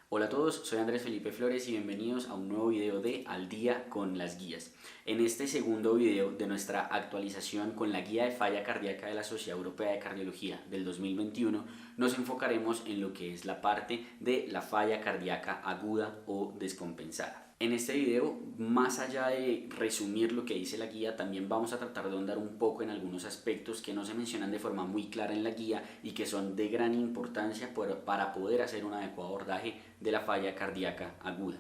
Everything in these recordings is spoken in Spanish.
Hola a todos, soy Andrés Felipe Flores y bienvenidos a un nuevo video de Al día con las guías. En este segundo video de nuestra actualización con la guía de falla cardíaca de la Sociedad Europea de Cardiología del 2021, nos enfocaremos en lo que es la parte de la falla cardíaca aguda o descompensada. En este video, más allá de resumir lo que dice la guía, también vamos a tratar de ahondar un poco en algunos aspectos que no se mencionan de forma muy clara en la guía y que son de gran importancia para poder hacer un adecuado abordaje de la falla cardíaca aguda.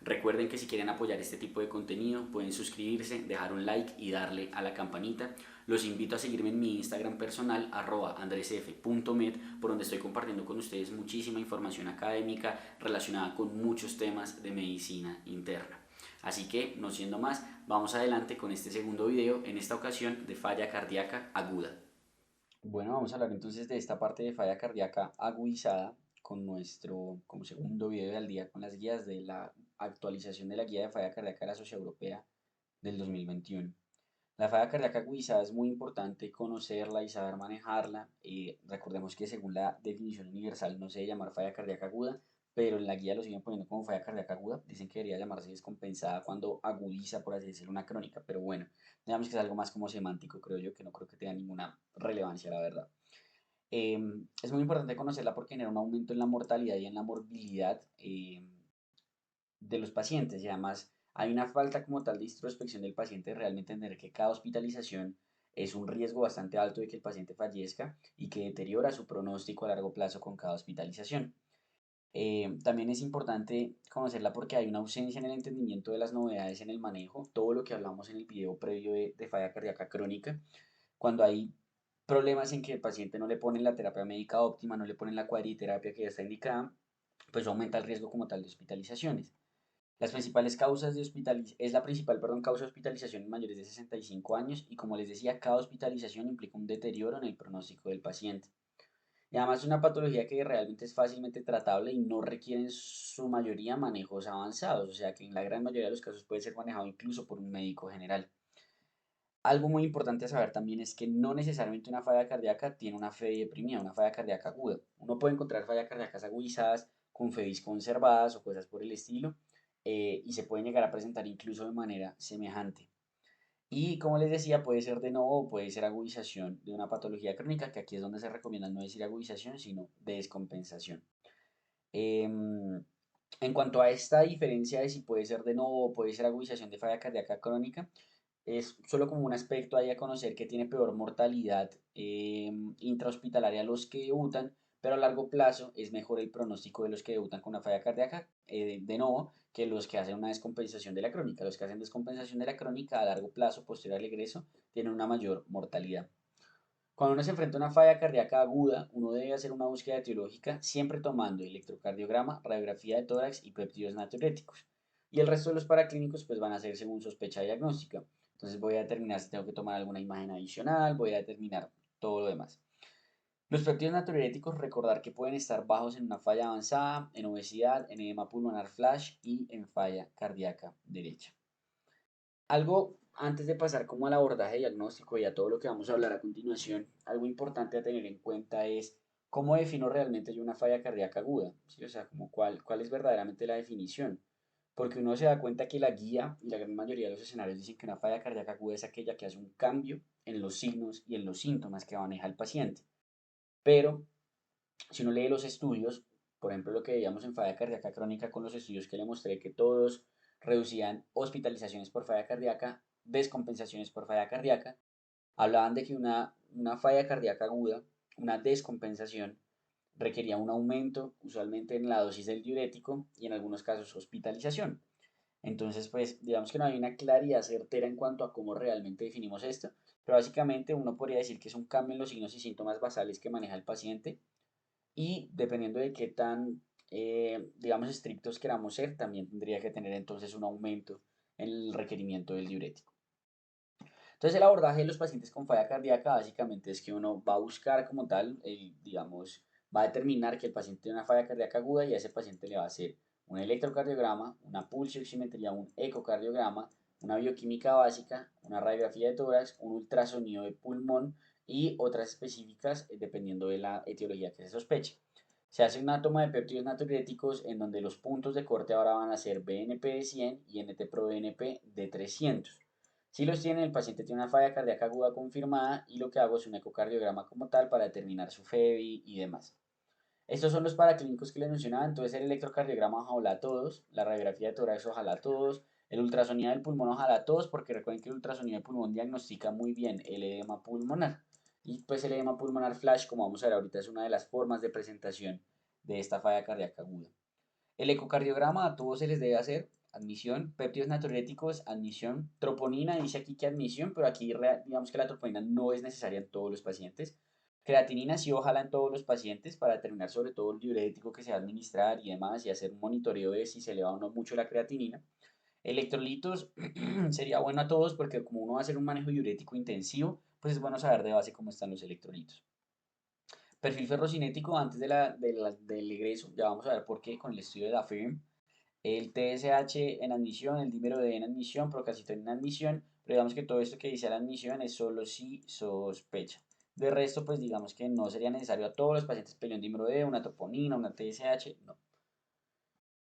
Recuerden que si quieren apoyar este tipo de contenido pueden suscribirse, dejar un like y darle a la campanita. Los invito a seguirme en mi Instagram personal @andresf.med, por donde estoy compartiendo con ustedes muchísima información académica relacionada con muchos temas de medicina interna. Así que, no siendo más, vamos adelante con este segundo video, en esta ocasión de falla cardíaca aguda. Bueno, vamos a hablar entonces de esta parte de falla cardíaca agudizada con nuestro como segundo video del día con las guías de la actualización de la guía de falla cardíaca de la Sociedad Europea del 2021. La falla cardíaca agudizada es muy importante conocerla y saber manejarla. Recordemos que según la definición universal no se debe llamar falla cardíaca aguda, pero en la guía lo siguen poniendo como falla cardíaca aguda. Dicen que debería llamarse descompensada cuando agudiza, por así decirlo, una crónica. Pero bueno, digamos que es algo más como semántico, creo yo, que no creo que tenga ninguna relevancia, la verdad. Es muy importante conocerla porque genera un aumento en la mortalidad y en la morbilidad de los pacientes, y además hay una falta como tal de introspección del paciente, de realmente entender que cada hospitalización es un riesgo bastante alto de que el paciente fallezca y que deteriora su pronóstico a largo plazo con cada hospitalización. También es importante conocerla porque hay una ausencia en el entendimiento de las novedades en el manejo, todo lo que hablamos en el video previo de falla cardíaca crónica, cuando hay problemas en que el paciente no le ponen la terapia médica óptima, no le ponen la cuadriterapia que ya está indicada, pues aumenta el riesgo como tal de hospitalizaciones. Las principales causas de es la principal, perdón, causa de hospitalización en mayores de 65 años y como les decía, cada hospitalización implica un deterioro en el pronóstico del paciente. Y además es una patología que realmente es fácilmente tratable y no requiere en su mayoría manejos avanzados, o sea que en la gran mayoría de los casos puede ser manejado incluso por un médico general. Algo muy importante a saber también es que no necesariamente una falla cardíaca tiene una FEBI deprimida, una falla cardíaca aguda. Uno puede encontrar fallas cardíacas agudizadas con FEBIs conservadas o cosas por el estilo, y se pueden llegar a presentar incluso de manera semejante. Y como les decía, puede ser de nuevo o puede ser agudización de una patología crónica, que aquí es donde se recomienda no decir agudización, sino descompensación. Em, en cuanto a esta diferencia de si puede ser de nuevo o puede ser agudización de falla cardíaca crónica, es solo como un aspecto ahí a conocer que tiene peor mortalidad intrahospitalaria los que debutan, pero a largo plazo es mejor el pronóstico de los que debutan con una falla cardíaca de nuevo que los que hacen una descompensación de la crónica. Los que hacen descompensación de la crónica a largo plazo, posterior al egreso, tienen una mayor mortalidad. Cuando uno se enfrenta a una falla cardíaca aguda, uno debe hacer una búsqueda etiológica siempre tomando electrocardiograma, radiografía de tórax y péptidos natriuréticos. Y el resto de los paraclínicos pues van a ser según sospecha diagnóstica. Entonces voy a determinar si tengo que tomar alguna imagen adicional, voy a determinar todo lo demás. Los péptidos natriuréticos, recordar que pueden estar bajos en una falla avanzada, en obesidad, en edema pulmonar flash y en falla cardíaca derecha. Algo antes de pasar como al abordaje diagnóstico y a todo lo que vamos a hablar a continuación, algo importante a tener en cuenta es cómo defino realmente yo una falla cardíaca aguda, ¿sí? O sea, como cuál es verdaderamente la definición. Porque uno se da cuenta que la guía y la gran mayoría de los escenarios dicen que una falla cardíaca aguda es aquella que hace un cambio en los signos y en los síntomas que maneja el paciente. Pero si uno lee los estudios, por ejemplo lo que veíamos en falla cardíaca crónica con los estudios que le mostré que todos reducían hospitalizaciones por falla cardíaca, descompensaciones por falla cardíaca, hablaban de que una falla cardíaca aguda, una descompensación, requería un aumento usualmente en la dosis del diurético y en algunos casos hospitalización. Entonces, pues digamos que no hay una claridad certera en cuanto a cómo realmente definimos esto, pero básicamente uno podría decir que es un cambio en los signos y síntomas basales que maneja el paciente y dependiendo de qué tan, digamos, estrictos queramos ser, también tendría que tener entonces un aumento en el requerimiento del diurético. Entonces el abordaje de los pacientes con falla cardíaca básicamente es que uno va a buscar como tal, digamos, va a determinar que el paciente tiene una falla cardíaca aguda y a ese paciente le va a hacer un electrocardiograma, una pulsioximetría, un ecocardiograma, una bioquímica básica, una radiografía de tórax, un ultrasonido de pulmón y otras específicas dependiendo de la etiología que se sospeche. Se hace una toma de péptidos natriuréticos en donde los puntos de corte ahora van a ser BNP de 100 y NT-proBNP de 300. Si los tiene, el paciente tiene una falla cardíaca aguda confirmada y lo que hago es un ecocardiograma como tal para determinar su FEBI y demás. Estos son los paraclínicos que les mencionaba, entonces el electrocardiograma ojalá todos, la radiografía de tórax ojalá todos, el ultrasonido del pulmón ojalá todos, porque recuerden que el ultrasonido del pulmón diagnostica muy bien el edema pulmonar. Y pues el edema pulmonar flash, como vamos a ver ahorita, es una de las formas de presentación de esta falla cardíaca aguda. El ecocardiograma a todos se les debe hacer, admisión, péptidos natriuréticos, admisión, troponina, dice aquí que admisión, pero aquí digamos que la troponina no es necesaria en todos los pacientes. Creatinina sí, ojalá en todos los pacientes para determinar sobre todo el diurético que se va a administrar y demás y hacer un monitoreo de si se eleva o no mucho la creatinina. Electrolitos sería bueno a todos porque como uno va a hacer un manejo diurético intensivo, pues es bueno saber de base cómo están los electrolitos. Perfil ferrocinético antes del egreso, ya vamos a ver por qué con el estudio de la FIRM. El TSH en admisión, el dímero D en admisión, procalcitonina en admisión, pero digamos que todo esto que dice la admisión es solo si sospecha. De resto, pues digamos que no sería necesario a todos los pacientes pedir un dímero D, una troponina, una TSH, no.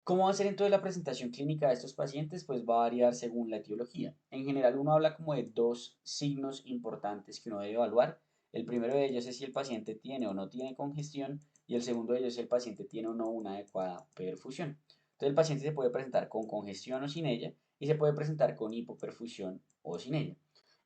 ¿Cómo va a ser entonces la presentación clínica de estos pacientes? Pues va a variar según la etiología. En general uno habla como de dos signos importantes que uno debe evaluar. El primero de ellos es si el paciente tiene o no tiene congestión y el segundo de ellos es si el paciente tiene o no una adecuada perfusión. Entonces el paciente se puede presentar con congestión o sin ella y se puede presentar con hipoperfusión o sin ella.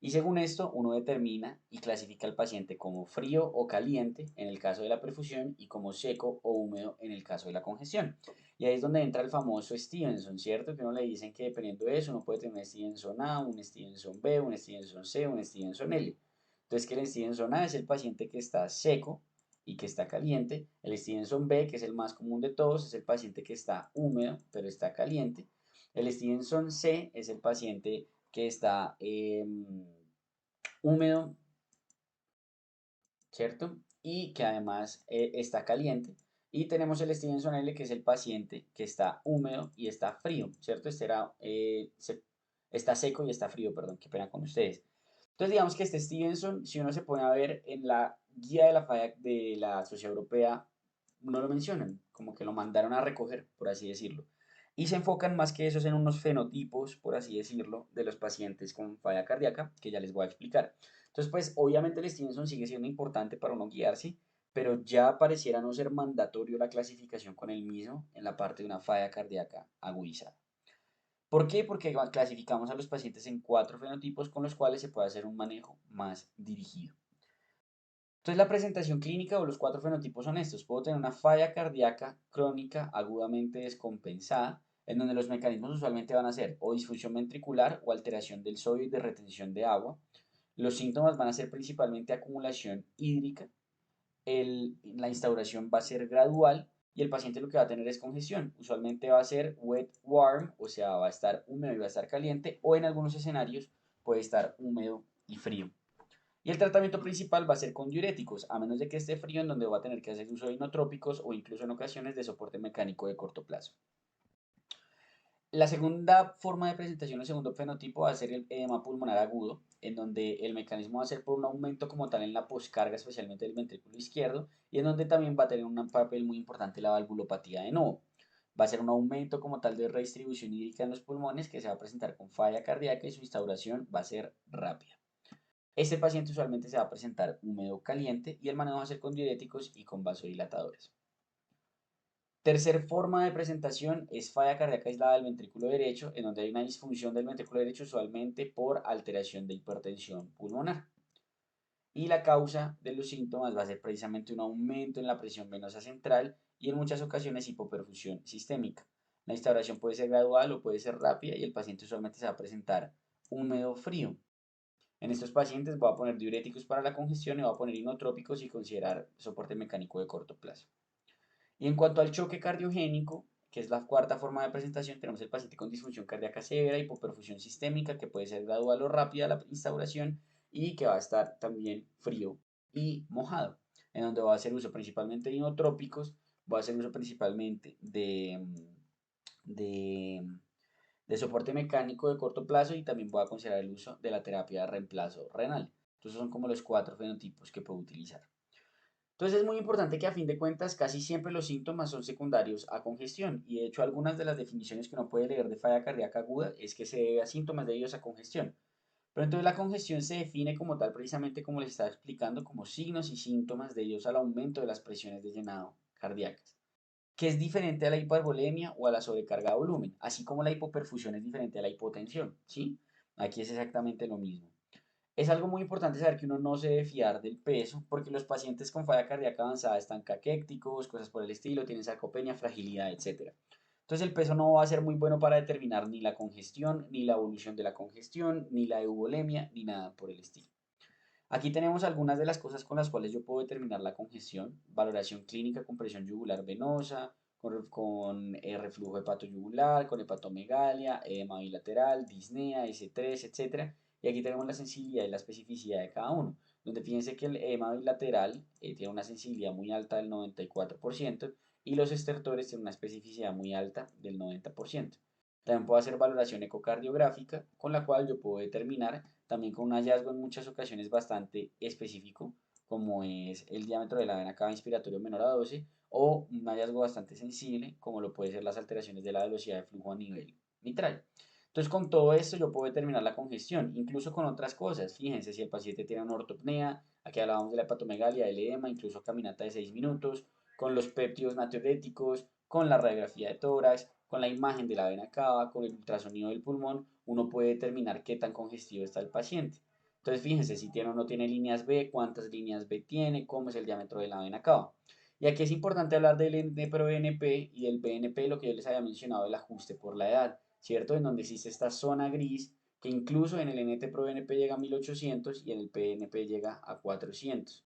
Y según esto, uno determina y clasifica al paciente como frío o caliente en el caso de la perfusión y como seco o húmedo en el caso de la congestión. Y ahí es donde entra el famoso Stevenson, ¿cierto? Que uno le dicen que dependiendo de eso, uno puede tener un Stevenson A, un Stevenson B, un Stevenson C, un Stevenson L. Entonces, que el Stevenson A es el paciente que está seco y que está caliente. El Stevenson B, que es el más común de todos, es el paciente que está húmedo, pero está caliente. El Stevenson C es el paciente que está húmedo, ¿cierto? Y que además está caliente. Y tenemos el Stevenson L, que es el paciente que está húmedo y está frío, ¿cierto? Está seco y está frío, perdón, qué pena con ustedes. Entonces, digamos que este Stevenson, si uno se pone a ver en la guía de la falla de la Sociedad Europea, no lo mencionan, como que lo mandaron a recoger, por así decirlo. Y se enfocan más que eso en unos fenotipos, por así decirlo, de los pacientes con falla cardíaca, que ya les voy a explicar. Entonces, pues obviamente el Stevenson sigue siendo importante para uno guiarse, pero ya pareciera no ser mandatorio la clasificación con el mismo en la parte de una falla cardíaca agudizada. ¿Por qué? Porque clasificamos a los pacientes en cuatro fenotipos con los cuales se puede hacer un manejo más dirigido. Entonces, la presentación clínica o los cuatro fenotipos son estos. Puedo tener una falla cardíaca crónica agudamente descompensada, en donde los mecanismos usualmente van a ser o disfunción ventricular o alteración del sodio y de retención de agua. Los síntomas van a ser principalmente acumulación hídrica, la instauración va a ser gradual y el paciente lo que va a tener es congestión. Usualmente va a ser wet warm, o sea, va a estar húmedo y va a estar caliente, o en algunos escenarios puede estar húmedo y frío. Y el tratamiento principal va a ser con diuréticos, a menos de que esté frío, en donde va a tener que hacer uso de inotrópicos o incluso en ocasiones de soporte mecánico de corto plazo. La segunda forma de presentación, el segundo fenotipo, va a ser el edema pulmonar agudo, en donde el mecanismo va a ser por un aumento como tal en la poscarga, especialmente del ventrículo izquierdo, y en donde también va a tener un papel muy importante la valvulopatía de nuevo. Va a ser un aumento como tal de redistribución hídrica en los pulmones que se va a presentar con falla cardíaca y su instauración va a ser rápida. Este paciente usualmente se va a presentar húmedo caliente y el manejo va a ser con diuréticos y con vasodilatadores. Tercer forma de presentación es falla cardíaca aislada del ventrículo derecho, en donde hay una disfunción del ventrículo derecho usualmente por alteración de hipertensión pulmonar. Y la causa de los síntomas va a ser precisamente un aumento en la presión venosa central y en muchas ocasiones hipoperfusión sistémica. La instauración puede ser gradual o puede ser rápida y el paciente usualmente se va a presentar húmedo frío. En estos pacientes voy a poner diuréticos para la congestión y voy a poner inotrópicos y considerar soporte mecánico de corto plazo. Y en cuanto al choque cardiogénico, que es la cuarta forma de presentación, tenemos el paciente con disfunción cardíaca severa, hipoperfusión sistémica, que puede ser gradual o rápida la instauración y que va a estar también frío y mojado, en donde va a hacer uso principalmente de inotrópicos, va a hacer uso principalmente de, de soporte mecánico de corto plazo y también voy a considerar el uso de la terapia de reemplazo renal. Entonces son como los cuatro fenotipos que puedo utilizar. Entonces es muy importante que a fin de cuentas casi siempre los síntomas son secundarios a congestión y de hecho algunas de las definiciones que uno puede leer de falla cardíaca aguda es que se debe a síntomas debidos a congestión. Pero entonces la congestión se define como tal precisamente como les estaba explicando como signos y síntomas debidos al aumento de las presiones de llenado cardíacas, que es diferente a la hipervolemia o a la sobrecarga de volumen, así como la hipoperfusión es diferente a la hipotensión, ¿sí? Aquí es exactamente lo mismo. Es algo muy importante saber que uno no se debe fiar del peso, porque los pacientes con falla cardíaca avanzada están caquécticos, cosas por el estilo, tienen sarcopenia, fragilidad, etc. Entonces el peso no va a ser muy bueno para determinar ni la congestión, ni la evolución de la congestión, ni la euvolemia, ni nada por el estilo. Aquí tenemos algunas de las cosas con las cuales yo puedo determinar la congestión. Valoración clínica con presión yugular venosa, con reflujo hepatoyugular, con hepatomegalia, edema bilateral, disnea, S3, etc. Y aquí tenemos la sensibilidad y la especificidad de cada uno, donde fíjense que el edema bilateral tiene una sensibilidad muy alta del 94% y los estertores tienen una especificidad muy alta del 90%. También puedo hacer valoración ecocardiográfica, con la cual yo puedo determinar también con un hallazgo en muchas ocasiones bastante específico, como es el diámetro de la vena cava inspiratorio menor a 12, o un hallazgo bastante sensible, como lo puede ser las alteraciones de la velocidad de flujo a nivel mitral. Entonces, con todo esto yo puedo determinar la congestión, incluso con otras cosas. Fíjense, si el paciente tiene una ortopnea, aquí hablábamos de la hepatomegalia, del edema, incluso caminata de 6 minutos, con los péptidos natriuréticos, con la radiografía de tórax, con la imagen de la vena cava, con el ultrasonido del pulmón, uno puede determinar qué tan congestivo está el paciente. Entonces, fíjense si tiene o no tiene líneas B, cuántas líneas B tiene, cómo es el diámetro de la vena cava. Y aquí es importante hablar del NT-proBNP y del BNP, lo que yo les había mencionado, el ajuste por la edad, ¿cierto? En donde existe esta zona gris, que incluso en el NT-proBNP llega a 1800 y en el PNP llega a 400.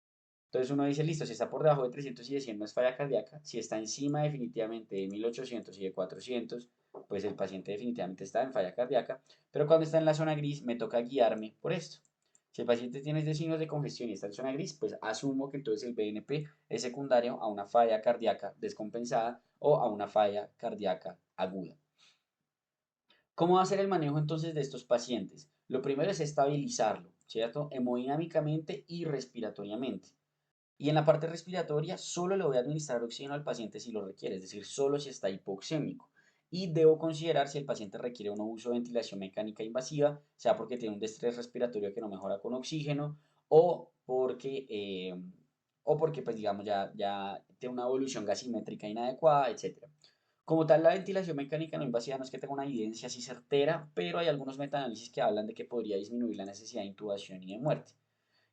Entonces uno dice, listo, si está por debajo de 300 y de 100 no es falla cardíaca, si está encima definitivamente de 1800 y de 400, pues el paciente definitivamente está en falla cardíaca, pero cuando está en la zona gris me toca guiarme por esto. Si el paciente tiene signos de congestión y está en zona gris, pues asumo que entonces el BNP es secundario a una falla cardíaca descompensada o a una falla cardíaca aguda. ¿Cómo va a ser el manejo entonces de estos pacientes? Lo primero es estabilizarlo, ¿cierto? Hemodinámicamente y respiratoriamente. Y en la parte respiratoria solo le voy a administrar oxígeno al paciente si lo requiere, es decir, solo si está hipoxémico. Y debo considerar si el paciente requiere un uso de ventilación mecánica invasiva, sea porque tiene un destrés respiratorio que no mejora con oxígeno o porque pues digamos ya tiene una evolución gasimétrica inadecuada, etc. Como tal, la ventilación mecánica no invasiva no es que tenga una evidencia así certera, pero hay algunos metaanálisis que hablan de que podría disminuir la necesidad de intubación y de muerte.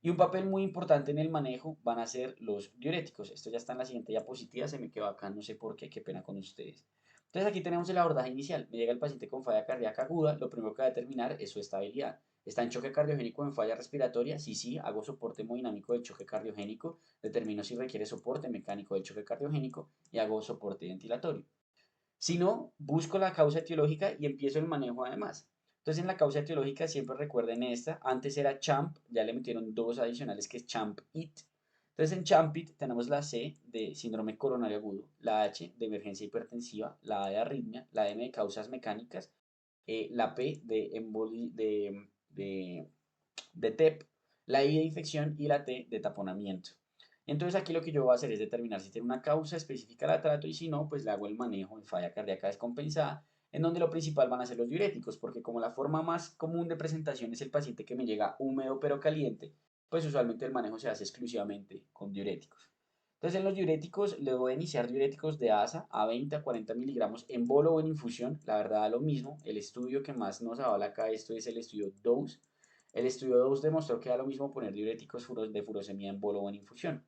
Y un papel muy importante en el manejo van a ser los diuréticos. Esto ya está en la siguiente diapositiva, se me quedó acá, no sé por qué, qué pena con ustedes. Entonces aquí tenemos el abordaje inicial. Me llega el paciente con falla cardíaca aguda, lo primero que va a determinar es su estabilidad. ¿Está en choque cardiogénico o en falla respiratoria? Sí, sí, hago soporte hemodinámico del choque cardiogénico, determino si requiere soporte mecánico del choque cardiogénico y hago soporte ventilatorio. Si no, busco la causa etiológica y empiezo el manejo además. Entonces, en la causa etiológica siempre recuerden esta. Antes era CHAMP, ya le metieron dos adicionales que es CHAMP-IT. Entonces, en CHAMP-IT tenemos la C de síndrome coronario agudo, la H de emergencia hipertensiva, la A de arritmia, la M de causas mecánicas, la P de TEP, la I de infección y la T de taponamiento. Entonces aquí lo que yo voy a hacer es determinar si tiene una causa específica la trato y si no, pues le hago el manejo en falla cardíaca descompensada, en donde lo principal van a ser los diuréticos, porque como la forma más común de presentación es el paciente que me llega húmedo pero caliente, pues usualmente el manejo se hace exclusivamente con diuréticos. Entonces en los diuréticos le voy a iniciar diuréticos de ASA a 20 a 40 miligramos en bolo o en infusión, la verdad da lo mismo, el estudio que más nos avala acá esto es el estudio DOSE. El estudio DOSE demostró que da lo mismo poner diuréticos de furosemida en bolo o en infusión.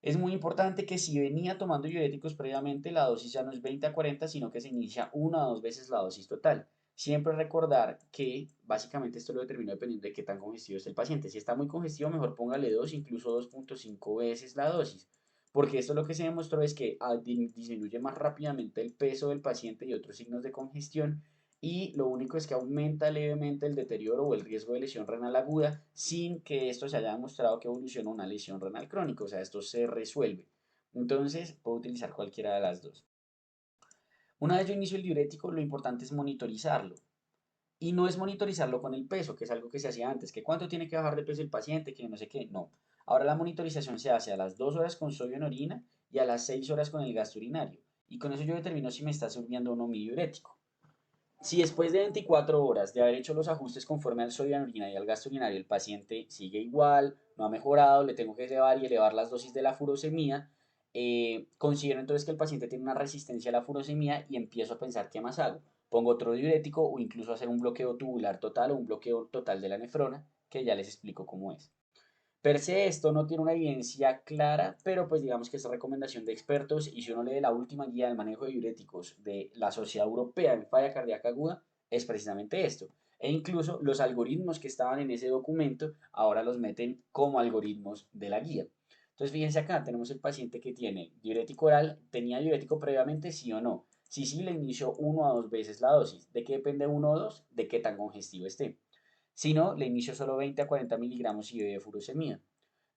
Es muy importante que si venía tomando diuréticos previamente, la dosis ya no es 20 a 40, sino que se inicia una o dos veces la dosis total. Siempre recordar que básicamente esto lo determina dependiendo de qué tan congestivo es el paciente. Si está muy congestivo, mejor póngale 2, incluso 2.5 veces la dosis. Porque esto lo que se demostró es que disminuye más rápidamente el peso del paciente y otros signos de congestión y lo único es que aumenta levemente el deterioro o el riesgo de lesión renal aguda sin que esto se haya demostrado que evoluciona a una lesión renal crónica, o sea, esto se resuelve. Entonces, puedo utilizar cualquiera de las dos. Una vez yo inicio el diurético, lo importante es monitorizarlo. Y no es monitorizarlo con el peso, que es algo que se hacía antes, que cuánto tiene que bajar de peso el paciente, que no sé qué, no. Ahora la monitorización se hace a las 2 horas con sodio en orina y a las 6 horas con el gasto urinario. Y con eso yo determino si me está sirviendo o no mi diurético. Si después de 24 horas de haber hecho los ajustes conforme al sodio en orina y al gasto urinario el paciente sigue igual, no ha mejorado, le tengo que elevar las dosis de la furosemía, considero entonces que el paciente tiene una resistencia a la furosemía y empiezo a pensar qué más hago. Pongo otro diurético o incluso hacer un bloqueo tubular total o un bloqueo total de la nefrona, que ya les explico cómo es. Per se esto no tiene una evidencia clara, pero pues digamos que es recomendación de expertos y si uno lee la última guía del manejo de diuréticos de la Sociedad Europea en Falla Cardíaca Aguda, es precisamente esto. E incluso los algoritmos que estaban en ese documento ahora los meten como algoritmos de la guía. Entonces fíjense acá, tenemos el paciente que tiene diurético oral, ¿tenía diurético previamente, sí o no? Si sí, le inició 1 a 2 veces la dosis. ¿De qué depende 1 o 2? De qué tan congestivo esté. Si no, le inicio solo 20 a 40 miligramos y de furosemida.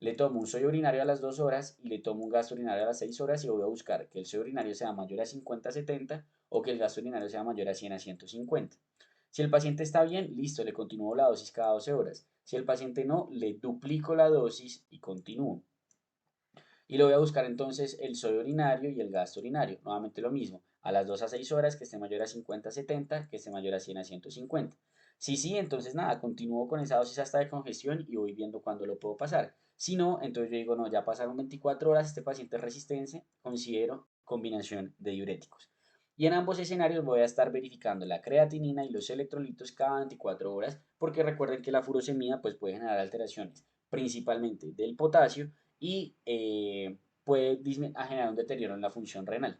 Le tomo un sodio urinario a las 2 horas y le tomo un gasto urinario a las 6 horas y voy a buscar que el sodio urinario sea mayor a 50 a 70 o que el gasto urinario sea mayor a 100 a 150. Si el paciente está bien, listo, le continúo la dosis cada 12 horas. Si el paciente no, le duplico la dosis y continúo. Y le voy a buscar entonces el sodio urinario y el gasto urinario. Nuevamente lo mismo, a las 2 a 6 horas que esté mayor a 50 a 70, que esté mayor a 100 a 150. Si sí, entonces nada, continúo con esa dosis hasta de congestión y voy viendo cuándo lo puedo pasar. Si no, entonces yo digo, no, ya pasaron 24 horas, este paciente es resistente, considero combinación de diuréticos. Y en ambos escenarios voy a estar verificando la creatinina y los electrolitos cada 24 horas, porque recuerden que la furosemida pues, puede generar alteraciones, principalmente del potasio y puede generar un deterioro en la función renal.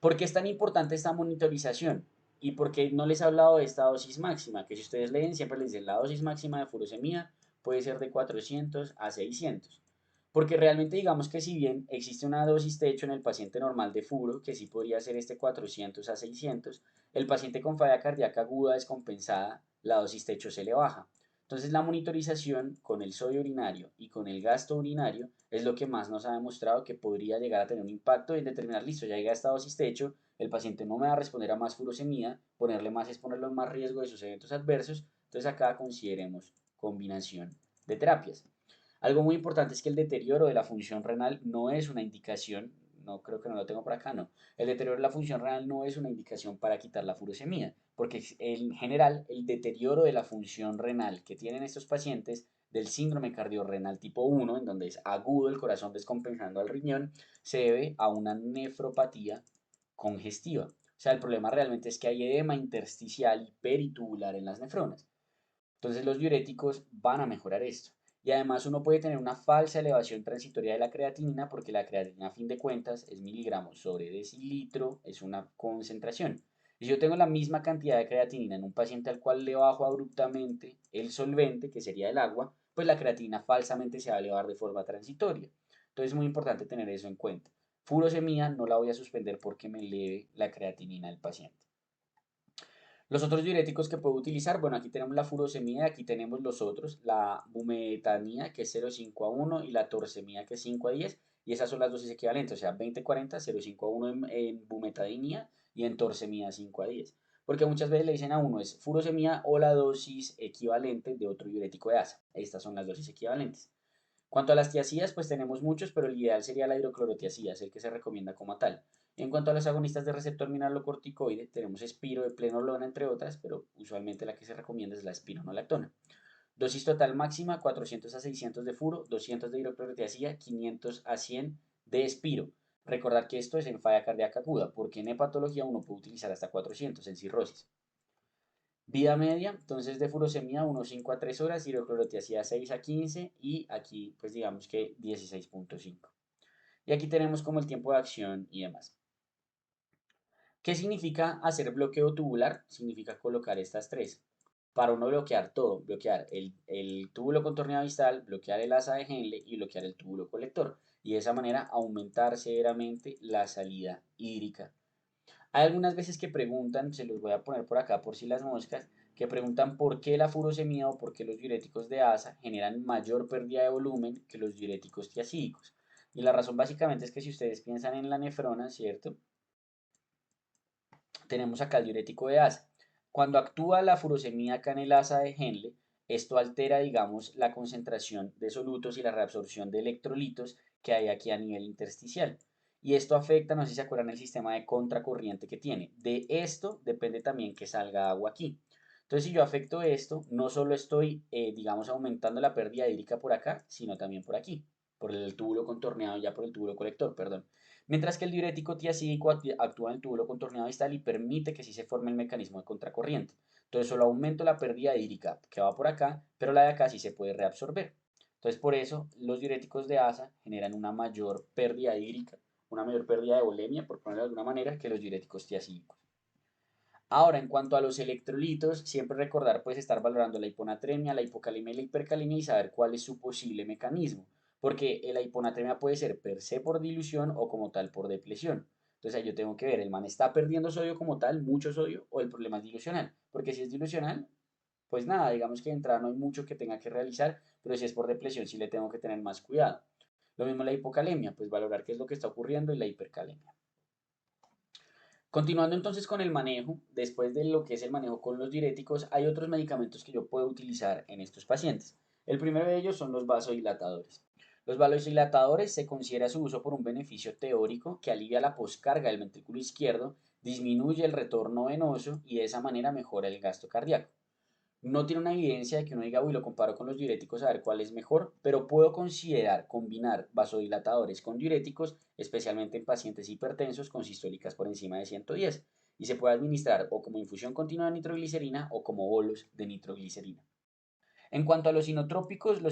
¿Por qué es tan importante esta monitorización? ¿Y por qué no les he hablado de esta dosis máxima? Que si ustedes leen, siempre les dicen la dosis máxima de furosemida puede ser de 400 a 600. Porque realmente digamos que si bien existe una dosis techo en el paciente normal de furo, que sí podría ser este 400 a 600, el paciente con falla cardíaca aguda descompensada, la dosis techo se le baja. Entonces la monitorización con el sodio urinario y con el gasto urinario es lo que más nos ha demostrado que podría llegar a tener un impacto en determinar, listo, ya llega a esta dosis techo, el paciente no me va a responder a más furosemida, ponerle más es ponerlo en más riesgo de sus eventos adversos, entonces acá consideremos combinación de terapias. Algo muy importante es que el deterioro de la función renal no es una indicación, no creo que no lo tengo por acá, no. El deterioro de la función renal no es una indicación para quitar la furosemida, porque en general el deterioro de la función renal que tienen estos pacientes del síndrome cardiorrenal tipo 1, en donde es agudo el corazón descompensando al riñón, se debe a una nefropatía congestiva. O sea, el problema realmente es que hay edema intersticial y peritubular en las nefronas. Entonces los diuréticos van a mejorar esto. Y además uno puede tener una falsa elevación transitoria de la creatinina porque la creatinina a fin de cuentas es miligramos sobre decilitro, es una concentración. Y si yo tengo la misma cantidad de creatinina en un paciente al cual le bajo abruptamente el solvente, que sería el agua, pues la creatinina falsamente se va a elevar de forma transitoria. Entonces es muy importante tener eso en cuenta. Furosemida no la voy a suspender porque me eleve la creatinina del paciente. Los otros diuréticos que puedo utilizar, bueno, aquí tenemos la furosemida, aquí tenemos los otros, la bumetanía que es 0,5 a 1 y la torsemida que es 5 a 10 y esas son las dosis equivalentes, o sea, 20-40, 0,5 a 1 en bumetanía y en torsemida 5 a 10. Porque muchas veces le dicen a uno es furosemida o la dosis equivalente de otro diurético de ASA. Estas son las dosis equivalentes. Cuanto a las tiazidas, pues tenemos muchos, pero el ideal sería la hidroclorotiazida, es el que se recomienda como tal. En cuanto a los agonistas de receptor mineralocorticoide, tenemos espiro de plenolona, entre otras, pero usualmente la que se recomienda es la espironolactona. Dosis total máxima, 400 a 600 de furo, 200 de hidroclorotiazida, 500 a 100 de espiro. Recordar que esto es en falla cardíaca aguda, porque en hepatología uno puede utilizar hasta 400 en cirrosis. Vida media, entonces de furosemida 1,5 a 3 horas, hidroclorotiazida 6 a 15 y aquí pues digamos que 16,5. Y aquí tenemos como el tiempo de acción y demás. ¿Qué significa hacer bloqueo tubular? Significa colocar estas tres. Para uno bloquear todo, bloquear el túbulo contorneado distal, bloquear el asa de Henle y bloquear el túbulo colector. Y de esa manera aumentar severamente la salida hídrica. Hay algunas veces que preguntan, se los voy a poner por acá por si las moscas, que preguntan por qué la furosemida o por qué los diuréticos de ASA generan mayor pérdida de volumen que los diuréticos tiacídicos. Y la razón básicamente es que si ustedes piensan en la nefrona, ¿cierto? Tenemos acá el diurético de ASA. Cuando actúa la furosemida acá en el asa de Henle, esto altera, digamos, la concentración de solutos y la reabsorción de electrolitos que hay aquí a nivel intersticial. Y esto afecta, no sé si se acuerdan, el sistema de contracorriente que tiene. De esto depende también que salga agua aquí. Entonces, si yo afecto esto, no solo estoy, digamos, aumentando la pérdida hídrica por acá, sino también por aquí, por el túbulo contorneado, ya por el túbulo colector, perdón. Mientras que el diurético tiacídico actúa en el túbulo contorneado distal y permite que sí se forme el mecanismo de contracorriente. Entonces solo aumento la pérdida hídrica que va por acá, pero la de acá sí se puede reabsorber. Entonces por eso los diuréticos de asa generan una mayor pérdida hídrica, una mayor pérdida de volemia, por ponerlo de alguna manera, que los diuréticos tiacídicos. Ahora, en cuanto a los electrolitos, siempre recordar pues estar valorando la hiponatremia, la hipocalemia y la hipercalemia y saber cuál es su posible mecanismo, porque la hiponatremia puede ser per se por dilución o como tal por depresión. Entonces ahí yo tengo que ver, ¿el man está perdiendo sodio como tal, mucho sodio, o el problema es dilucional? Porque si es dilucional, pues nada, digamos que de entrada no hay mucho que tenga que realizar, pero si es por depresión sí le tengo que tener más cuidado. Lo mismo la hipocalemia, pues valorar qué es lo que está ocurriendo y la hipercalemia. Continuando entonces con el manejo, después de lo que es el manejo con los diuréticos, hay otros medicamentos que yo puedo utilizar en estos pacientes. El primero de ellos son los vasodilatadores. Los vasodilatadores se considera su uso por un beneficio teórico que alivia la poscarga del ventrículo izquierdo, disminuye el retorno venoso y de esa manera mejora el gasto cardíaco. No tiene una evidencia de que uno diga, uy, lo comparo con los diuréticos a ver cuál es mejor, pero puedo considerar combinar vasodilatadores con diuréticos, especialmente en pacientes hipertensos con sistólicas por encima de 110, y se puede administrar o como infusión continua de nitroglicerina o como bolos de nitroglicerina. En cuanto a los inotrópicos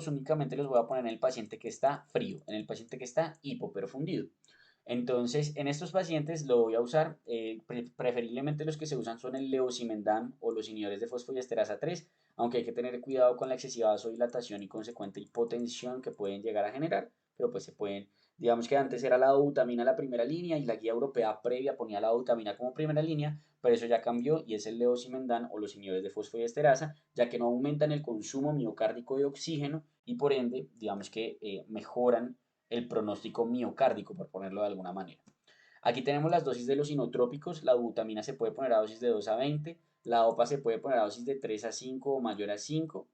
únicamente los voy a poner en el paciente que está frío, en el paciente que está hipoperfundido. Entonces, en estos pacientes lo voy a usar, preferiblemente los que se usan son el levosimendan o los inhibidores de fosfodiesterasa 3, aunque hay que tener cuidado con la excesiva vasodilatación y consecuente hipotensión que pueden llegar a generar, pero pues se pueden, digamos que antes era la dobutamina la primera línea y la guía europea previa ponía la dobutamina como primera línea, pero eso ya cambió y es el levosimendan o los inhibidores de fosfodiesterasa, ya que no aumentan el consumo miocárdico de oxígeno y por ende, digamos que mejoran el pronóstico miocárdico, por ponerlo de alguna manera. Aquí tenemos las dosis de los inotrópicos. La butamina se puede poner a dosis de 2 a 20. La OPA se puede poner a dosis de 3 a 5 o mayor a 5.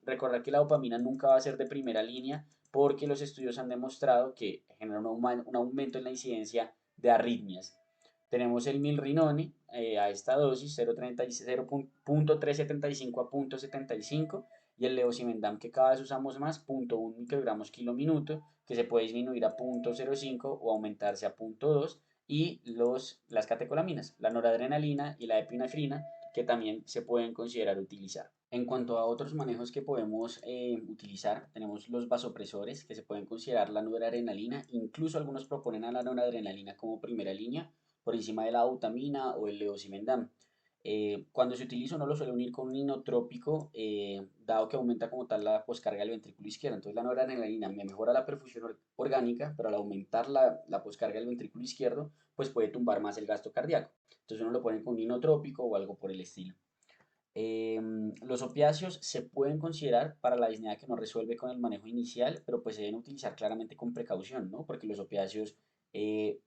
Recordar que la dopamina nunca va a ser de primera línea porque los estudios han demostrado que genera un aumento en la incidencia de arritmias. Tenemos el milrinone a esta dosis 0.375 a 0.75 y el levosimendan que cada vez usamos más 0.1 microgramos kilominuto que se puede disminuir a 0.05 o aumentarse a 0.2 y las catecolaminas, la noradrenalina y la epinefrina que también se pueden considerar utilizar. En cuanto a otros manejos que podemos utilizar, tenemos los vasopresores que se pueden considerar la noradrenalina, incluso algunos proponen a la noradrenalina como primera línea por encima de la butamina o el levosimendan. Cuando se utiliza uno lo suele unir con un inotrópico, dado que aumenta como tal la poscarga del ventrículo izquierdo. Entonces la noradrenalina me mejora la perfusión orgánica, pero al aumentar la poscarga del ventrículo izquierdo, pues puede tumbar más el gasto cardíaco. Entonces uno lo pone con un inotrópico o algo por el estilo. Los opiáceos se pueden considerar para la disnea que no resuelve con el manejo inicial, pero pues se deben utilizar claramente con precaución, ¿no? Porque los opiáceos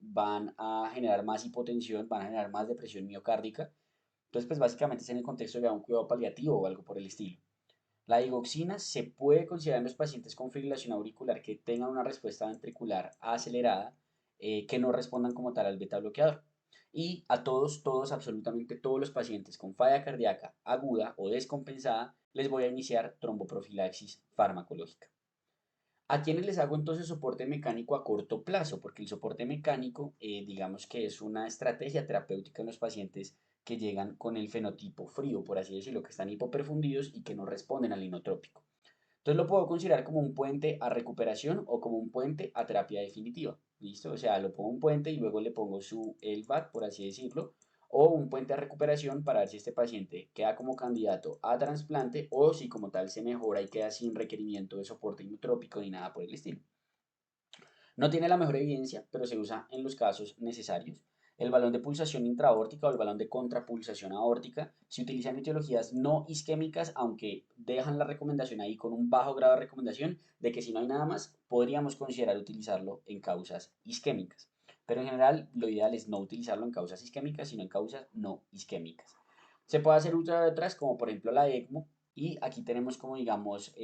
van a generar más hipotensión, van a generar más depresión miocárdica. Entonces, pues básicamente es en el contexto de un cuidado paliativo o algo por el estilo. La digoxina se puede considerar en los pacientes con fibrilación auricular que tengan una respuesta ventricular acelerada, que no respondan como tal al beta bloqueador. Y a todos, absolutamente todos los pacientes con falla cardíaca aguda o descompensada, les voy a iniciar tromboprofilaxis farmacológica. ¿A quiénes les hago entonces soporte mecánico a corto plazo? Porque el soporte mecánico, digamos que es una estrategia terapéutica en los pacientes que llegan con el fenotipo frío, por así decirlo, que están hipoperfundidos y que no responden al inotrópico. Entonces lo puedo considerar como un puente a recuperación o como un puente a terapia definitiva. ¿Listo? O sea, lo pongo un puente y luego le pongo su LVAD, por así decirlo, o un puente a recuperación para ver si este paciente queda como candidato a trasplante o si como tal se mejora y queda sin requerimiento de soporte inotrópico ni nada por el estilo. No tiene la mejor evidencia, pero se usa en los casos necesarios. El balón de pulsación intraórtica o el balón de contrapulsación aórtica se utiliza en etiologías no isquémicas, aunque dejan la recomendación ahí con un bajo grado de recomendación de que si no hay nada más, podríamos considerar utilizarlo en causas isquémicas. Pero en general, lo ideal es no utilizarlo en causas isquémicas, sino en causas no isquémicas. Se puede hacer ultra de atrás, como por ejemplo la ECMO, y aquí tenemos como digamos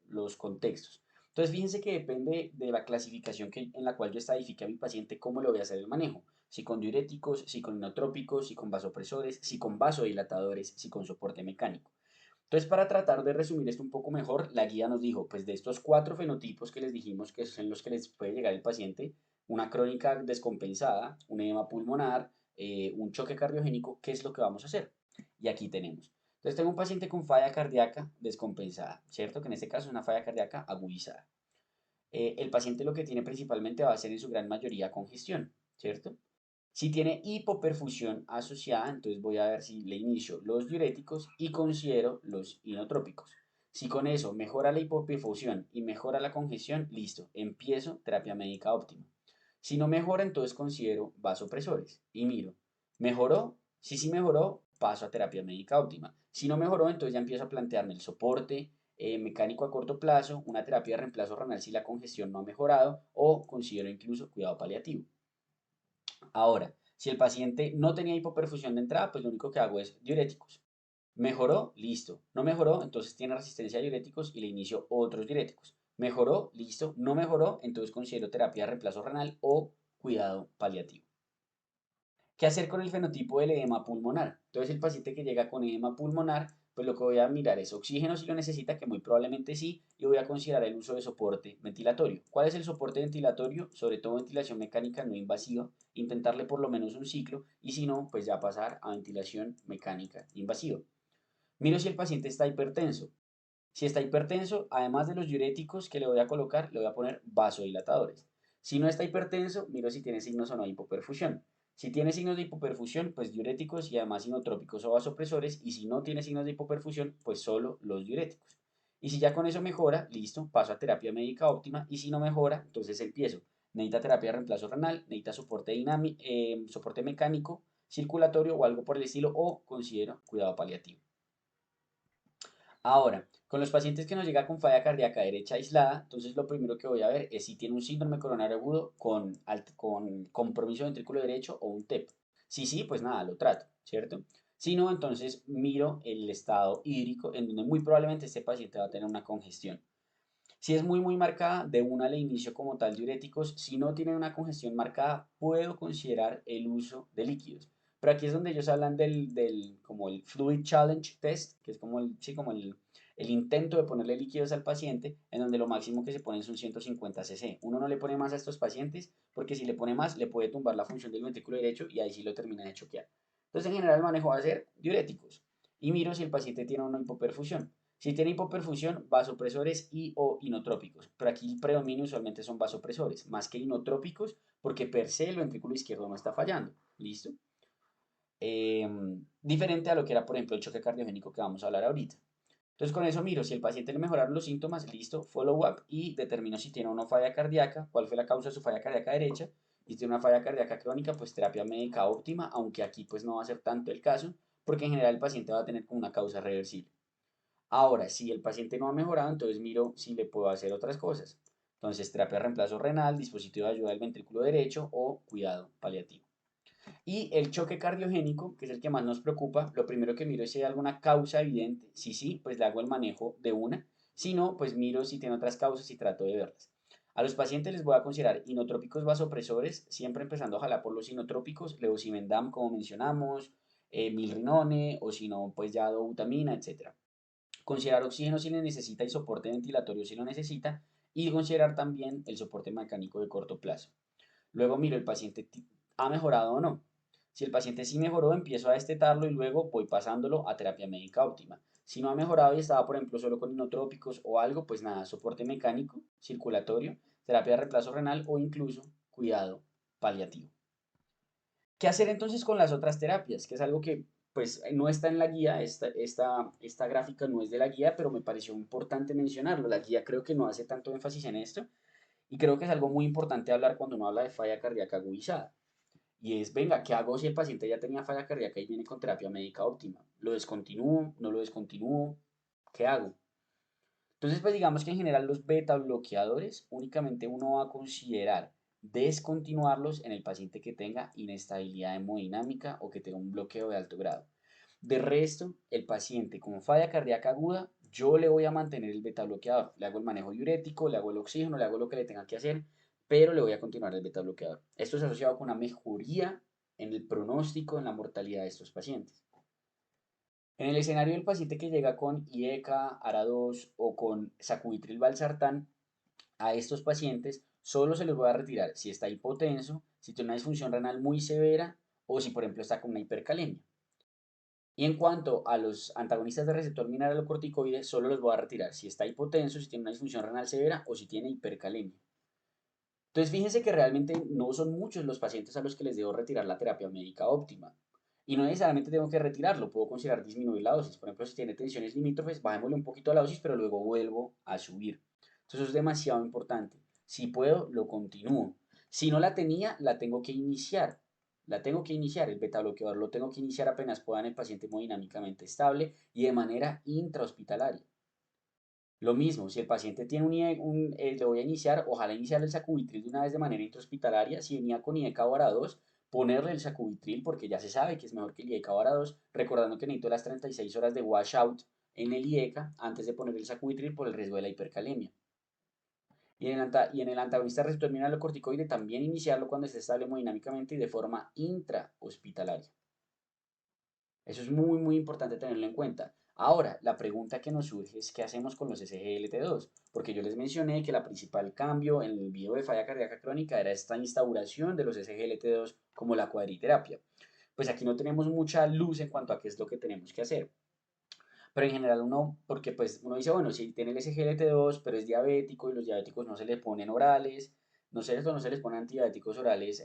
los contextos. Entonces fíjense que depende de la clasificación en la cual yo estadifique a mi paciente cómo le voy a hacer el manejo. Si con diuréticos, si con inotrópicos, si con vasopresores, si con vasodilatadores, si con soporte mecánico. Entonces, para tratar de resumir esto un poco mejor, la guía nos dijo, pues de estos 4 fenotipos que les dijimos que son los que les puede llegar el paciente, una crónica descompensada, un edema pulmonar, un choque cardiogénico, ¿qué es lo que vamos a hacer? Y aquí tenemos. Entonces, tengo un paciente con falla cardíaca descompensada, ¿cierto? Que en este caso es una falla cardíaca agudizada. El paciente lo que tiene principalmente va a ser en su gran mayoría congestión, ¿cierto? Si tiene hipoperfusión asociada, entonces voy a ver si le inicio los diuréticos y considero los inotrópicos. Si con eso mejora la hipoperfusión y mejora la congestión, listo, empiezo terapia médica óptima. Si no mejora, entonces considero vasopresores y miro. ¿Mejoró? Si sí mejoró, paso a terapia médica óptima. Si no mejoró, entonces ya empiezo a plantearme el soporte mecánico a corto plazo, una terapia de reemplazo renal si la congestión no ha mejorado o considero incluso cuidado paliativo. Ahora, si el paciente no tenía hipoperfusión de entrada, pues lo único que hago es diuréticos. ¿Mejoró? Listo. ¿No mejoró? Entonces tiene resistencia a diuréticos y le inicio otros diuréticos. ¿Mejoró? Listo. ¿No mejoró? Entonces considero terapia de reemplazo renal o cuidado paliativo. ¿Qué hacer con el fenotipo del edema pulmonar? Entonces el paciente que llega con edema pulmonar, pues lo que voy a mirar es oxígeno si lo necesita, que muy probablemente sí, y voy a considerar el uso de soporte ventilatorio. ¿Cuál es el soporte ventilatorio? Sobre todo ventilación mecánica no invasiva, intentarle por lo menos un ciclo, y si no, pues ya pasar a ventilación mecánica invasiva. Miro si el paciente está hipertenso. Si está hipertenso, además de los diuréticos que le voy a colocar, le voy a poner vasodilatadores. Si no está hipertenso, miro si tiene signos o no de hipoperfusión. Si tiene signos de hipoperfusión, pues diuréticos y además inotrópicos o vasopresores. Y si no tiene signos de hipoperfusión, pues solo los diuréticos. Y si ya con eso mejora, listo, paso a terapia médica óptima. Y si no mejora, entonces empiezo. Necesita terapia de reemplazo renal, necesita soporte dinámico, soporte mecánico, circulatorio o algo por el estilo, o considero cuidado paliativo. Ahora, con los pacientes que nos llega con falla cardíaca derecha aislada, entonces lo primero que voy a ver es si tiene un síndrome coronario agudo con compromiso ventrículo derecho o un TEP. Si sí, pues nada, lo trato, ¿cierto? Si no, entonces miro el estado hídrico, en donde muy probablemente este paciente va a tener una congestión. Si es muy marcada, de una le inicio como tal diuréticos. Si no tiene una congestión marcada, puedo considerar el uso de líquidos. Pero aquí es donde ellos hablan como el Fluid Challenge Test, que es como sí, como el intento de ponerle líquidos al paciente, en donde lo máximo que se pone son 150 cc. Uno no le pone más a estos pacientes, porque si le pone más, le puede tumbar la función del ventrículo derecho y ahí sí lo termina de choquear. Entonces, en general, el manejo va a ser diuréticos. Y miro si el paciente tiene una hipoperfusión. Si tiene hipoperfusión, vasopresores y o inotrópicos. Pero aquí el predominio usualmente son vasopresores, más que inotrópicos, porque per se el ventrículo izquierdo no está fallando. ¿Listo? Diferente a lo que era, por ejemplo, el choque cardiogénico que vamos a hablar ahorita. Entonces, con eso miro si el paciente le mejoraron los síntomas, listo, follow up y determino si tiene o no falla cardíaca, cuál fue la causa de su falla cardíaca derecha. Y si tiene una falla cardíaca crónica, pues terapia médica óptima, aunque aquí pues no va a ser tanto el caso, porque en general el paciente va a tener como una causa reversible. Ahora, si el paciente no ha mejorado, entonces miro si le puedo hacer otras cosas. Entonces, terapia de reemplazo renal, dispositivo de ayuda del ventrículo derecho o cuidado paliativo. Y el choque cardiogénico, que es el que más nos preocupa, lo primero que miro es si hay alguna causa evidente. Si sí, pues le hago el manejo de una. Si no, pues miro si tiene otras causas y trato de verlas. A los pacientes les voy a considerar inotrópicos vasopresores, siempre empezando ojalá por los inotrópicos, levosimendan como mencionamos, milrinone o si no, pues ya dobutamina, etc. Considerar oxígeno si lo necesita y soporte ventilatorio si lo necesita y considerar también el soporte mecánico de corto plazo. Luego miro el paciente ha mejorado o no. Si el paciente sí mejoró, empiezo a destetarlo y luego voy pasándolo a terapia médica óptima. Si no ha mejorado y estaba, por ejemplo, solo con inotrópicos o algo, pues nada, soporte mecánico, circulatorio, terapia de reemplazo renal o incluso cuidado paliativo. ¿Qué hacer entonces con las otras terapias? Que es algo que pues no está en la guía, esta gráfica no es de la guía, pero me pareció importante mencionarlo. La guía creo que no hace tanto énfasis en esto y creo que es algo muy importante hablar cuando uno habla de falla cardíaca agudizada. Y es, venga, ¿qué hago si el paciente ya tenía falla cardíaca y viene con terapia médica óptima? ¿Lo descontinúo? ¿No lo descontinúo? ¿Qué hago? Entonces, pues digamos que en general los beta bloqueadores únicamente uno va a considerar descontinuarlos en el paciente que tenga inestabilidad hemodinámica o que tenga un bloqueo de alto grado. De resto, el paciente con falla cardíaca aguda, yo le voy a mantener el beta bloqueador. Le hago el manejo diurético, le hago el oxígeno, le hago lo que le tenga que hacer, pero le voy a continuar el beta bloqueador. Esto es asociado con una mejoría en el pronóstico, en la mortalidad de estos pacientes. En el escenario del paciente que llega con IECA, ARA2 o con sacubitril valsartán, a estos pacientes solo se les voy a retirar si está hipotenso, si tiene una disfunción renal muy severa o si, por ejemplo, está con una hipercalemia. Y en cuanto a los antagonistas de receptor mineralocorticoide, solo los voy a retirar si está hipotenso, si tiene una disfunción renal severa o si tiene hipercalemia. Entonces, fíjense que realmente no son muchos los pacientes a los que les debo retirar la terapia médica óptima. Y no necesariamente tengo que retirarlo, puedo considerar disminuir la dosis. Por ejemplo, si tiene tensiones limítrofes, bajémosle un poquito la dosis, pero luego vuelvo a subir. Entonces, eso es demasiado importante. Si puedo, lo continúo. Si no la tenía, la tengo que iniciar. La tengo que iniciar, el beta bloqueador lo tengo que iniciar apenas pueda en el paciente hemodinámicamente estable y de manera intrahospitalaria. Lo mismo, si el paciente tiene le voy a iniciar, ojalá iniciar el sacubitril de una vez de manera intrahospitalaria. Si venía con IECA o ARA2, ponerle el sacubitril porque ya se sabe que es mejor que el IECA o ARA2, recordando que necesito las 36 horas de washout en el IECA antes de poner el sacubitril por el riesgo de la hipercalemia. Y en el antagonista receptor mineralocorticoide también iniciarlo cuando esté estable hemodinámicamente y de forma intrahospitalaria. Eso es muy, muy importante tenerlo en cuenta. Ahora, la pregunta que nos surge es qué hacemos con los SGLT2, porque yo les mencioné que la principal cambio en el video de falla cardíaca crónica era esta instauración de los SGLT2 como la cuadriterapia. Pues aquí no tenemos mucha luz en cuanto a qué es lo que tenemos que hacer. Pero en general uno, porque pues uno dice, bueno, si tiene el SGLT2, pero es diabético y los diabéticos no se le ponen orales, no se les ponen antidiabéticos orales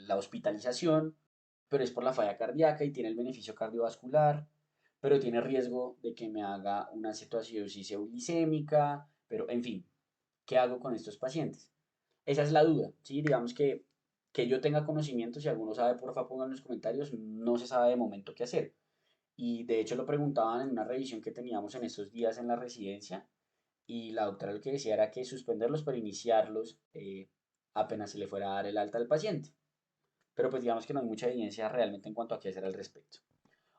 la hospitalización, pero es por la falla cardíaca y tiene el beneficio cardiovascular, pero tiene riesgo de que me haga una cetoacidosis euglicémica, pero en fin, ¿qué hago con estos pacientes? Esa es la duda, ¿sí? Digamos que yo tenga conocimiento, si alguno sabe, por favor pongan en los comentarios, no se sabe de momento qué hacer. Y de hecho lo preguntaban en una revisión que teníamos en estos días en la residencia y la doctora lo que decía era que suspenderlos pero iniciarlos apenas se le fuera a dar el alta al paciente. Pero pues digamos que no hay mucha evidencia realmente en cuanto a qué hacer al respecto.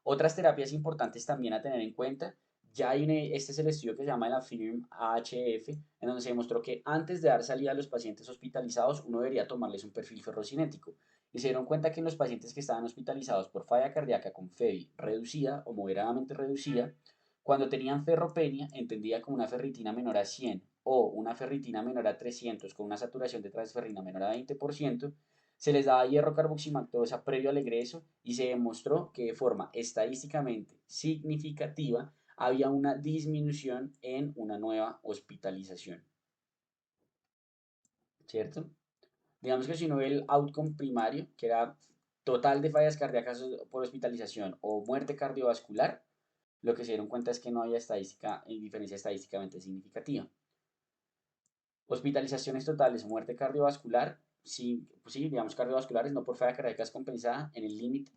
Otras terapias importantes también a tener en cuenta, este es el estudio que se llama el AFFIRM AHF, en donde se demostró que antes de dar salida a los pacientes hospitalizados, uno debería tomarles un perfil ferrocinético. Y se dieron cuenta que en los pacientes que estaban hospitalizados por falla cardíaca con FEBI reducida o moderadamente reducida, cuando tenían ferropenia, entendida como una ferritina menor a 100 o una ferritina menor a 300 con una saturación de transferrina menor a 20%, se les daba hierro carboximatosa previo al egreso y se demostró que de forma estadísticamente significativa había una disminución en una nueva hospitalización, ¿cierto? Digamos que si uno ve el outcome primario, que era total de fallas cardíacas por hospitalización o muerte cardiovascular, lo que se dieron cuenta es que no había diferencia estadísticamente significativa. Hospitalizaciones totales, muerte cardiovascular, sí, pues sí, digamos cardiovasculares, no por falla cardíaca compensada, en el límite.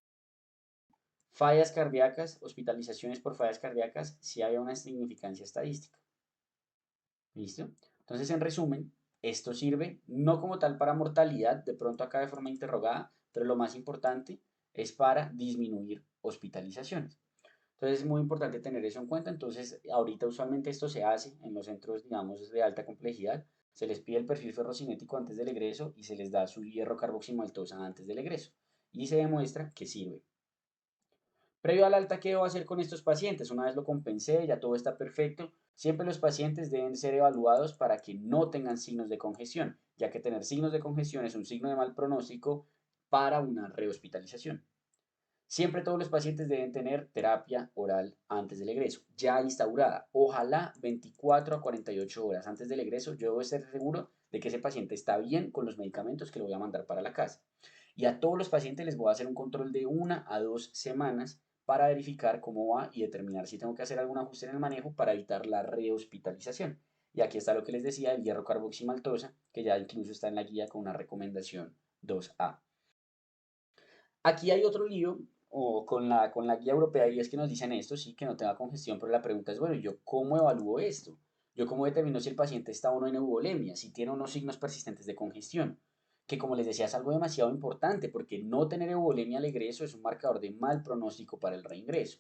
Fallas cardíacas, hospitalizaciones por fallas cardíacas, sí había una significancia estadística. ¿Listo? Entonces, en resumen, esto sirve no como tal para mortalidad, de pronto acá de forma interrogada, pero lo más importante es para disminuir hospitalizaciones. Entonces es muy importante tener eso en cuenta. Entonces ahorita usualmente esto se hace en los centros, digamos, de alta complejidad. Se les pide el perfil ferrocinético antes del egreso y se les da su hierro carboximaltosa antes del egreso. Y se demuestra que sirve. Previo al alta, ¿qué debo hacer con estos pacientes? Una vez lo compensé, ya todo está perfecto. Siempre los pacientes deben ser evaluados para que no tengan signos de congestión, ya que tener signos de congestión es un signo de mal pronóstico para una rehospitalización. Siempre todos los pacientes deben tener terapia oral antes del egreso, ya instaurada. Ojalá 24 a 48 horas antes del egreso, yo debo estar seguro de que ese paciente está bien con los medicamentos que le voy a mandar para la casa. Y a todos los pacientes les voy a hacer un control de 1 a 2 semanas para verificar cómo va y determinar si tengo que hacer algún ajuste en el manejo para evitar la rehospitalización. Y aquí está lo que les decía, el hierro carboximaltosa, que ya incluso está en la guía con una recomendación 2A. Aquí hay otro lío o con la guía europea y es que nos dicen esto, sí, que no tenga congestión, pero la pregunta es, bueno, ¿yo cómo evalúo esto? ¿Yo cómo determino si el paciente está o no en eubolemia, si tiene o no signos persistentes de congestión? que como les decía es algo demasiado importante porque no tener euvolemia al egreso es un marcador de mal pronóstico para el reingreso.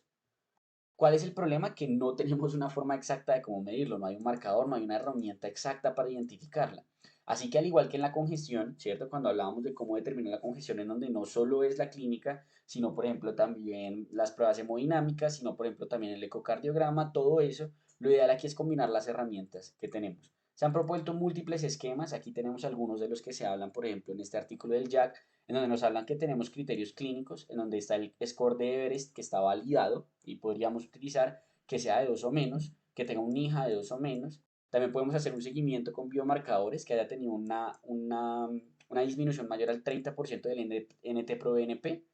¿Cuál es el problema? Que no tenemos una forma exacta de cómo medirlo, no hay un marcador, no hay una herramienta exacta para identificarla. Así que al igual que en la congestión, ¿cierto? Cuando hablábamos de cómo determinar la congestión en donde no solo es la clínica, sino por ejemplo también las pruebas hemodinámicas, sino por ejemplo también el ecocardiograma, todo eso, lo ideal aquí es combinar las herramientas que tenemos. Se han propuesto múltiples esquemas, aquí tenemos algunos de los que se hablan, por ejemplo, en este artículo del JAC, en donde nos hablan que tenemos criterios clínicos, en donde está el score de Everest que está validado y podríamos utilizar que sea de 2 o menos, que tenga un NIHA de 2 o menos. También podemos hacer un seguimiento con biomarcadores que haya tenido una disminución mayor al 30% del NT-proBNP,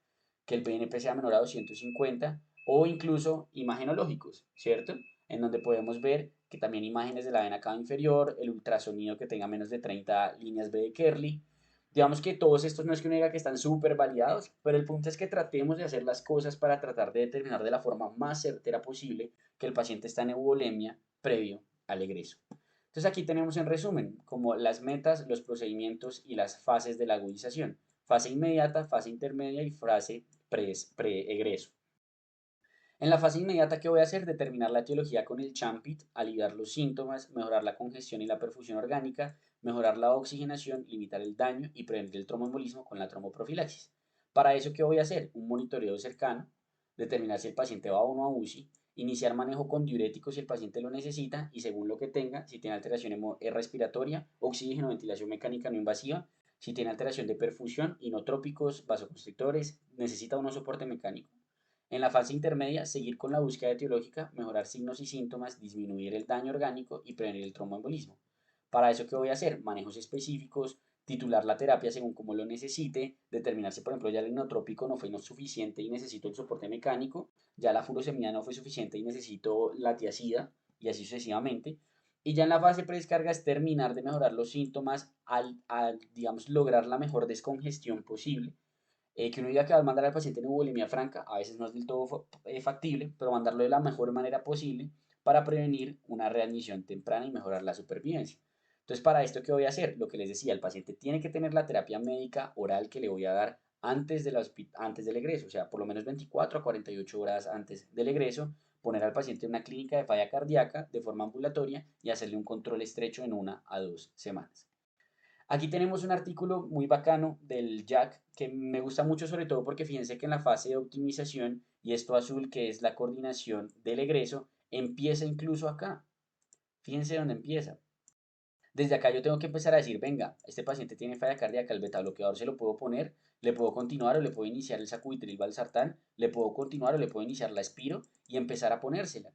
que el BNP sea menor a 250 o incluso imagenológicos, ¿cierto? En donde podemos ver que también imágenes de la vena cava inferior, el ultrasonido que tenga menos de 30 líneas B de Kerley. Digamos que todos estos no es que uno diga que están súper validados, pero el punto es que tratemos de hacer las cosas para tratar de determinar de la forma más certera posible que el paciente está en euvolemia previo al egreso. Entonces aquí tenemos en resumen como las metas, los procedimientos y las fases de la agudización. Fase inmediata, fase intermedia y fase pre-egreso. En la fase inmediata, ¿qué voy a hacer? Determinar la etiología con el CHAMPIT, aliviar los síntomas, mejorar la congestión y la perfusión orgánica, mejorar la oxigenación, limitar el daño y prevenir el tromboembolismo con la tromboprofilaxis. Para eso, ¿qué voy a hacer? Un monitoreo cercano, determinar si el paciente va o no a UCI, iniciar manejo con diuréticos si el paciente lo necesita y según lo que tenga, si tiene alteración respiratoria, oxígeno, ventilación mecánica no invasiva, si tiene alteración de perfusión, inotrópicos, vasoconstrictores, necesita un soporte mecánico. En la fase intermedia, seguir con la búsqueda etiológica, mejorar signos y síntomas, disminuir el daño orgánico y prevenir el tromboembolismo. Para eso, ¿qué voy a hacer? Manejos específicos, titular la terapia según como lo necesite, determinar si, por ejemplo, ya el inotrópico no fue suficiente y necesito el soporte mecánico, ya la furosemida no fue suficiente y necesito la tiacida, y así sucesivamente. Y ya en la fase predescarga es terminar de mejorar los síntomas al digamos, lograr la mejor descongestión posible, que uno diga que va a mandar al paciente en euvolemia franca, a veces no es del todo factible, pero mandarlo de la mejor manera posible para prevenir una readmisión temprana y mejorar la supervivencia. Entonces, para esto, ¿qué voy a hacer? Lo que les decía, el paciente tiene que tener la terapia médica oral que le voy a dar antes del egreso, o sea, por lo menos 24 a 48 horas antes del egreso, poner al paciente en una clínica de falla cardíaca de forma ambulatoria y hacerle un control estrecho en 1 a 2 semanas. Aquí tenemos un artículo muy bacano del Jack que me gusta mucho sobre todo porque fíjense que en la fase de optimización y esto azul que es la coordinación del egreso empieza incluso acá. Fíjense dónde empieza. Desde acá yo tengo que empezar a decir, venga, este paciente tiene falla cardíaca, el beta bloqueador se lo puedo poner, le puedo continuar o le puedo iniciar el sacubitril valsartán, le puedo continuar o le puedo iniciar la espiro y empezar a ponérsela.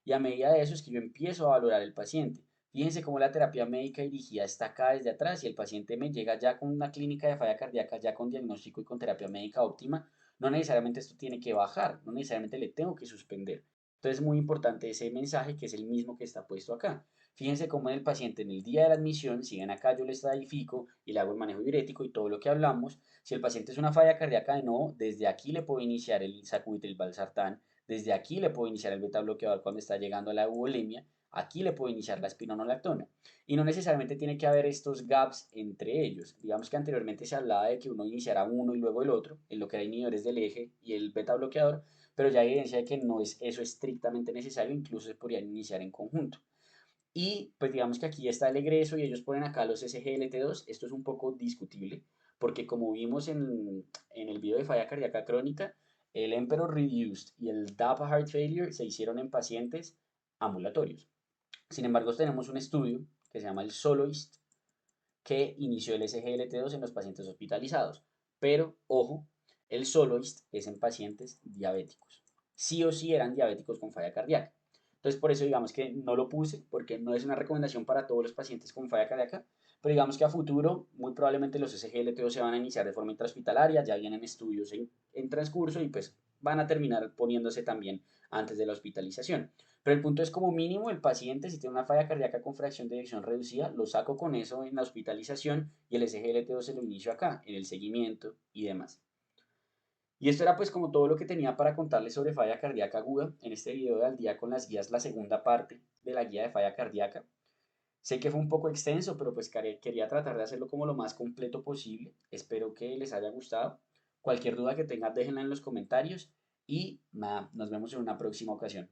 Y a medida de eso es que yo empiezo a valorar el paciente. Fíjense cómo la terapia médica dirigida está acá desde atrás y el paciente me llega ya con una clínica de falla cardíaca, ya con diagnóstico y con terapia médica óptima. No necesariamente esto tiene que bajar, no necesariamente le tengo que suspender. Entonces es muy importante ese mensaje que es el mismo que está puesto acá. Fíjense cómo en el paciente en el día de la admisión, si ven acá yo le estadifico y le hago el manejo diurético y todo lo que hablamos, si el paciente es una falla cardíaca de no, desde aquí le puedo iniciar el sacubitril valsartán, desde aquí le puedo iniciar el beta bloqueador cuando está llegando a la euvolemia, aquí le puedo iniciar la espironolactona. Y no necesariamente tiene que haber estos gaps entre ellos. Digamos que anteriormente se hablaba de que uno iniciara uno y luego el otro, en lo que era inhibidores del eje y el beta bloqueador, pero ya hay evidencia de que no es eso estrictamente necesario, incluso se podrían iniciar en conjunto. Y pues digamos que aquí está el egreso y ellos ponen acá los SGLT2. Esto es un poco discutible porque como vimos en el video de falla cardíaca crónica, el Emperor Reduced y el DAPA Heart Failure se hicieron en pacientes ambulatorios. Sin embargo, tenemos un estudio que se llama el SOLOIST que inició el SGLT2 en los pacientes hospitalizados. Pero, ojo, el SOLOIST es en pacientes diabéticos. Sí o sí eran diabéticos con falla cardíaca. Entonces, por eso digamos que no lo puse, porque no es una recomendación para todos los pacientes con falla cardíaca, pero digamos que a futuro muy probablemente los SGLT2 se van a iniciar de forma intrahospitalaria, ya vienen estudios en transcurso y pues van a terminar poniéndose también antes de la hospitalización. Pero el punto es como mínimo el paciente, si tiene una falla cardíaca con fracción de eyección reducida, lo saco con eso en la hospitalización y el SGLT2 se lo inicio acá, en el seguimiento y demás. Y esto era pues como todo lo que tenía para contarles sobre falla cardíaca aguda en este video de Al día con las guías, la segunda parte de la guía de falla cardíaca. Sé que fue un poco extenso, pero pues quería tratar de hacerlo como lo más completo posible. Espero que les haya gustado. Cualquier duda que tengan, déjenla en los comentarios y nada, nos vemos en una próxima ocasión.